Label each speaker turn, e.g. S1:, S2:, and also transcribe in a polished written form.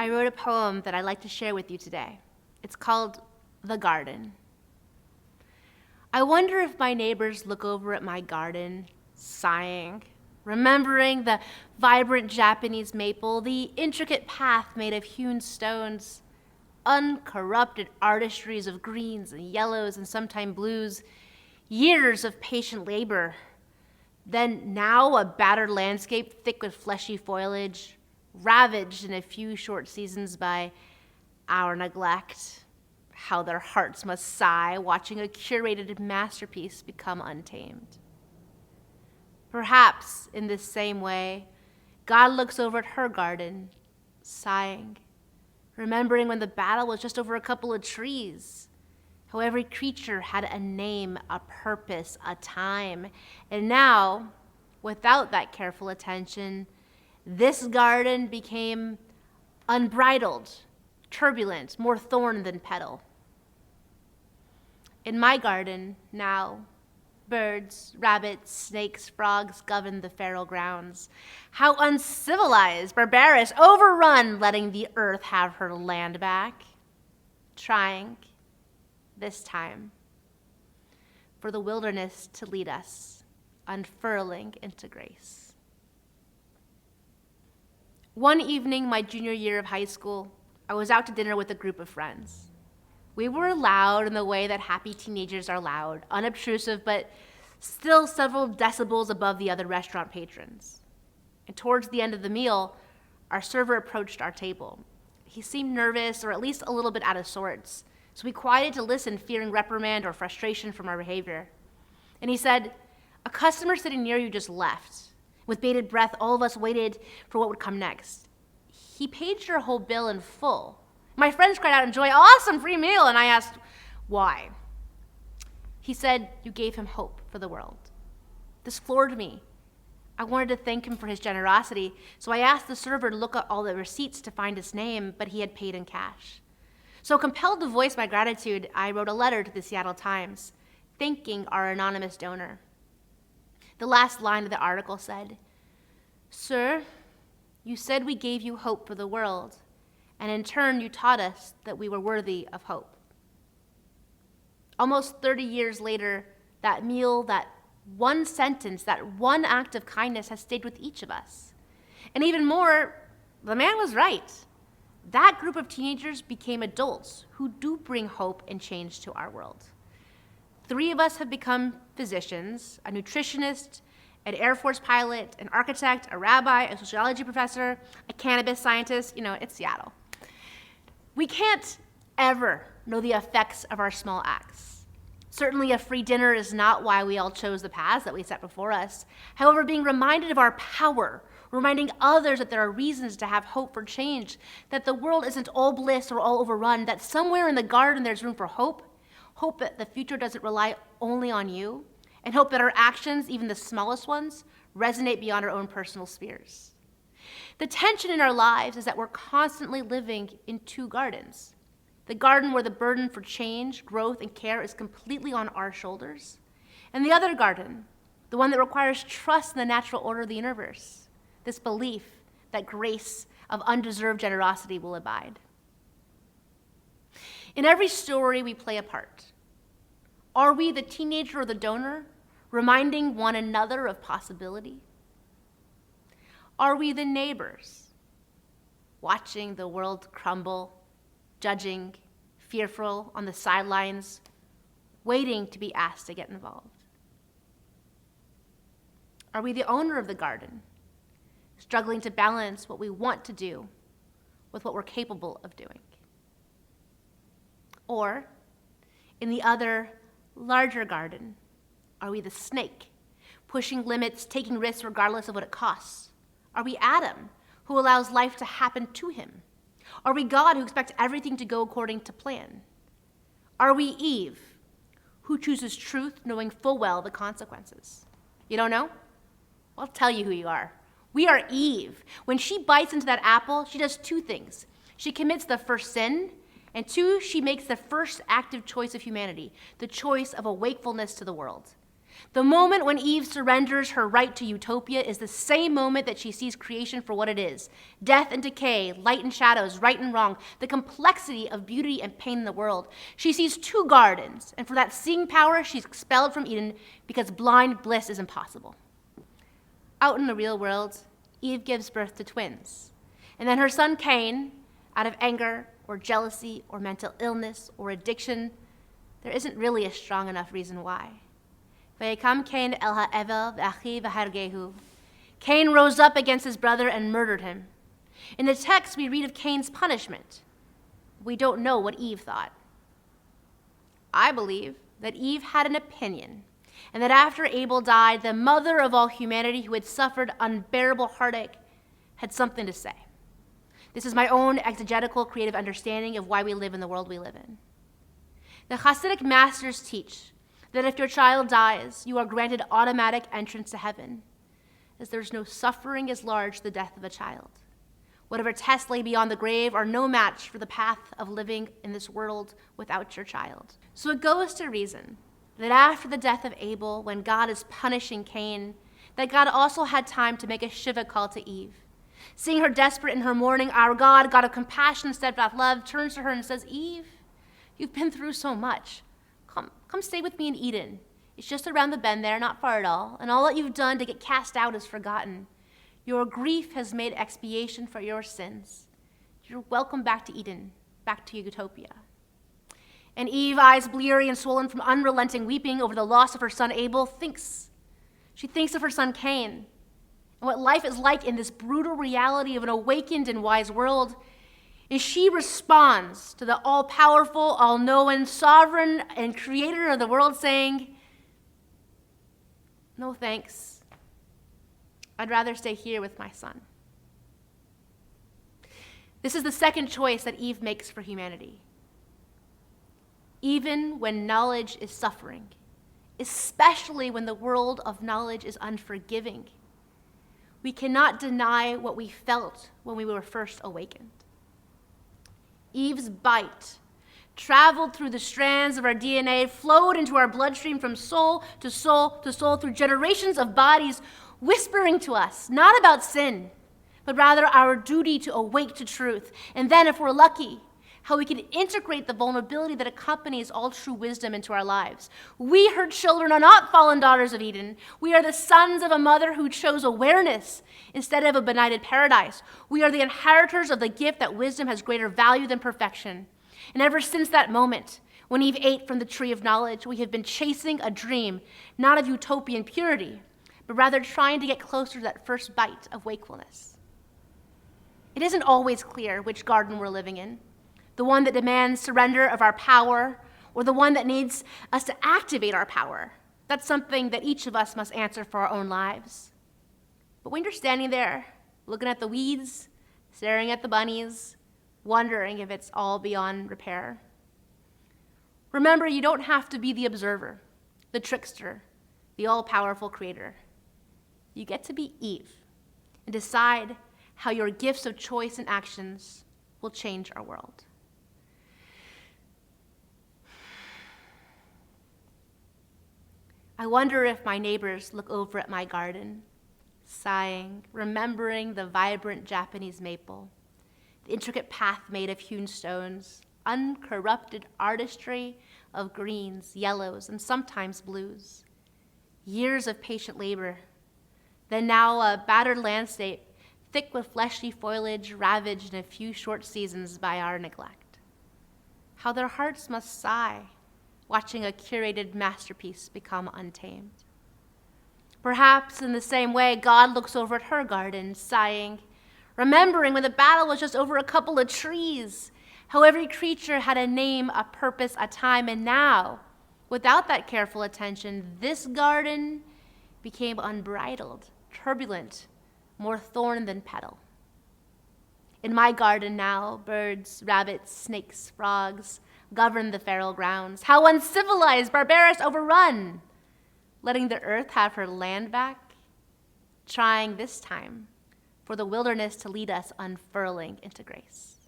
S1: I wrote a poem that I'd like to share with you today. It's called The Garden. I wonder if my neighbors look over at my garden, sighing, remembering the vibrant Japanese maple, the intricate path made of hewn stones, uncorrupted artistries of greens and yellows and sometimes blues, years of patient labor. Then now a battered landscape thick with fleshy foliage, ravaged in a few short seasons by our neglect. How their hearts must sigh watching a curated masterpiece become untamed. Perhaps in this same way, God looks over at her garden, sighing, remembering when the battle was just over a couple of trees, how every creature had a name, a purpose, a time. And now, without that careful attention, this garden became unbridled, turbulent, more thorn than petal. In my garden now, birds, rabbits, snakes, frogs govern the feral grounds. How uncivilized, barbarous, overrun, letting the earth have her land back. Trying, this time, for the wilderness to lead us, unfurling into grace. One evening, my junior year of high school, I was out to dinner with a group of friends. We were loud in the way that happy teenagers are loud, unobtrusive, but still several decibels above the other restaurant patrons. And towards the end of the meal, our server approached our table. He seemed nervous, or at least a little bit out of sorts, so we quieted to listen, fearing reprimand or frustration from our behavior. And he said, "A customer sitting near you just left." With bated breath, all of us waited for what would come next. "He paid your whole bill in full." My friends cried out in joy, "Awesome, free meal!" And I asked, "Why?" He said, "You gave him hope for the world." This floored me. I wanted to thank him for his generosity, so I asked the server to look at all the receipts to find his name, but he had paid in cash. So compelled to voice my gratitude, I wrote a letter to the Seattle Times, thanking our anonymous donor. The last line of the article said, "Sir, you said we gave you hope for the world, and in turn you taught us that we were worthy of hope." Almost 30 years later, that meal, that one sentence, that one act of kindness has stayed with each of us. And even more, the man was right. That group of teenagers became adults who do bring hope and change to our world. 3 of us have become physicians, a nutritionist, an Air Force pilot, an architect, a rabbi, a sociology professor, a cannabis scientist. It's Seattle. We can't ever know the effects of our small acts. Certainly a free dinner is not why we all chose the paths that we set before us. However, being reminded of our power, reminding others that there are reasons to have hope for change, that the world isn't all bliss or all overrun, that somewhere in the garden there's room for hope, hope that the future doesn't rely only on you, and hope that our actions, even the smallest ones, resonate beyond our own personal spheres. The tension in our lives is that we're constantly living in 2 gardens. The garden where the burden for change, growth, and care is completely on our shoulders, and the other garden, the one that requires trust in the natural order of the universe, this belief that grace of undeserved generosity will abide. In every story, we play a part. Are we the teenager or the donor, reminding one another of possibility? Are we the neighbors, watching the world crumble, judging, fearful on the sidelines, waiting to be asked to get involved? Are we the owner of the garden, struggling to balance what we want to do with what we're capable of doing? Or, in the other, larger garden, are we the snake, pushing limits, taking risks regardless of what it costs? Are we Adam, who allows life to happen to him? Are we God, who expects everything to go according to plan? Are we Eve, who chooses truth knowing full well the consequences? You don't know? I'll tell you who you are. We are Eve. When she bites into that apple, she does 2 things. She commits the first sin, and 2, she makes the first active choice of humanity, the choice of a wakefulness to the world. The moment when Eve surrenders her right to utopia is the same moment that she sees creation for what it is: death and decay, light and shadows, right and wrong, the complexity of beauty and pain in the world. She sees two gardens, and for that seeing power, she's expelled from Eden because blind bliss is impossible. Out in the real world, Eve gives birth to twins, and then her son Cain, out of anger or jealousy or mental illness or addiction, there isn't really a strong enough reason why. Vayikam Cain el ha'evel v'achiv v'hargehu. Cain rose up against his brother and murdered him. In the text, we read of Cain's punishment. We don't know what Eve thought. I believe that Eve had an opinion, and that after Abel died, the mother of all humanity who had suffered unbearable heartache had something to say. This is my own exegetical creative understanding of why we live in the world we live in. The Hasidic masters teach that if your child dies, you are granted automatic entrance to heaven, as there's no suffering as large as the death of a child. Whatever tests lay beyond the grave are no match for the path of living in this world without your child. So it goes to reason that after the death of Abel, when God is punishing Cain, that God also had time to make a shiva call to Eve. Seeing her desperate in her mourning, our God, God of compassion and steadfast love, turns to her and says, Eve, you've been through so much. Come stay with me in Eden. It's just around the bend there, not far at all, and all that you've done to get cast out is forgotten. Your grief has made expiation for your sins. You're welcome back to Eden, back to utopia. And Eve, eyes bleary and swollen from unrelenting weeping over the loss of her son Abel, thinks of her son Cain, and what life is like in this brutal reality of an awakened and wise world. And she responds to the all-powerful, all-knowing, sovereign, and creator of the world, saying, no thanks. I'd rather stay here with my son. This is the second choice that Eve makes for humanity. Even when knowledge is suffering, especially when the world of knowledge is unforgiving, we cannot deny what we felt when we were first awakened. Eve's bite traveled through the strands of our DNA, flowed into our bloodstream from soul to soul to soul through generations of bodies, whispering to us, not about sin, but rather our duty to awake to truth. And then, if we're lucky, how we can integrate the vulnerability that accompanies all true wisdom into our lives. We, her children, are not fallen daughters of Eden. We are the sons of a mother who chose awareness instead of a benighted paradise. We are the inheritors of the gift that wisdom has greater value than perfection. And ever since that moment, when Eve ate from the tree of knowledge, we have been chasing a dream, not of utopian purity, but rather trying to get closer to that first bite of wakefulness. It isn't always clear which garden we're living in. The one that demands surrender of our power, or the one that needs us to activate our power. That's something that each of us must answer for our own lives. But when you're standing there, looking at the weeds, staring at the bunnies, wondering if it's all beyond repair, remember, you don't have to be the observer, the trickster, the all-powerful creator. You get to be Eve and decide how your gifts of choice and actions will change our world. I wonder if my neighbors look over at my garden, sighing, remembering the vibrant Japanese maple, the intricate path made of hewn stones, uncorrupted artistry of greens, yellows, and sometimes blues. Years of patient labor, then now a battered landscape, thick with fleshy foliage, ravaged in a few short seasons by our neglect. How their hearts must sigh, watching a curated masterpiece become untamed. Perhaps in the same way, God looks over at her garden, sighing, remembering when the battle was just over a couple of trees, how every creature had a name, a purpose, a time, and now, without that careful attention, this garden became unbridled, turbulent, more thorn than petal. In my garden now, birds, rabbits, snakes, frogs govern the feral grounds. How uncivilized, barbarous, overrun, letting the earth have her land back, trying this time for the wilderness to lead us unfurling into grace.